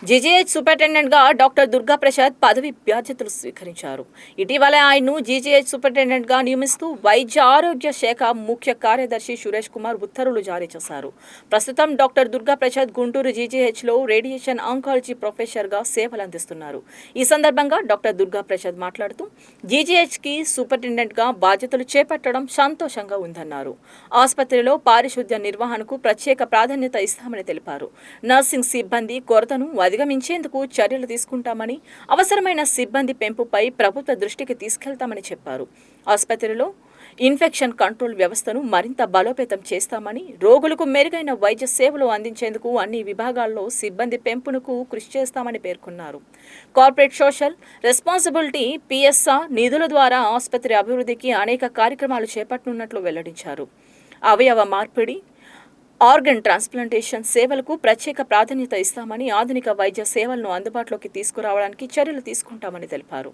GGH సూపరింటెండెంట్గా doctor Durga Prasad పదవి బాధ్యతలు స్వీకరించారు. ఇటీవల ఆయన్ను జీజీహెచ్ సూపరింటెండెంట్గా నియమిస్తూ వైద్య ఆరోగ్య శాఖ ముఖ్య కార్యదర్శి సురేష్ కుమార్ ఉత్తర్వులు జారీ చేశారు. ప్రస్తుతం డాక్టర్ దుర్గా ప్రసాద్ గుంటూరు జీజీహెచ్లో రేడియేషన్ ఆంకాలజీ ప్రొఫెసర్గా సేవలందిస్తున్నారు. ఈ సందర్భంగా డాక్టర్ దుర్గా ప్రసాద్ మాట్లాడుతూ జీజీహెచ్కి సూపరింటెండెంట్గా బాధ్యతలు చేపట్టడం సంతోషంగా ఉందన్నారు. ఆసుపత్రిలో పారిశుద్ధ్య నిర్వహణకు ప్రత్యేక ప్రాధాన్యత ఇస్తామని తెలిపారు. నర్సింగ్ సిబ్బంది కొరతను అధిగమించేందుకు చర్యలు తీసుకుంటామని, అవసరమైన సిబ్బంది పెంపుపై ప్రభుత్వ దృష్టికి తీసుకెళ్తామని చెప్పారు. ఆసుపత్రిలో ఇన్ఫెక్షన్ కంట్రోల్ వ్యవస్థను మరింత బలోపేతం చేస్తామని, రోగులకు మెరుగైన వైద్య సేవలు అందించేందుకు అన్ని విభాగాల్లో సిబ్బంది పెంపునకు కృషి చేస్తామని పేర్కొన్నారు. కార్పొరేట్ సోషల్ రెస్పాన్సిబిలిటీ పిఎస్ఆర్ నిధుల ద్వారా ఆసుపత్రి అభివృద్ధికి అనేక కార్యక్రమాలు చేపట్టనున్నట్లు వెల్లడించారు. అవయవ మార్పిడి, ఆర్గన్ ట్రాన్స్ప్లాంటేషన్ సేవలకు ప్రత్యేక ప్రాధాన్యత ఇస్తామని, ఆధునిక వైద్య సేవలను అందుబాటులోకి తీసుకురావడానికి చర్యలు తీసుకుంటామని తెలిపారు.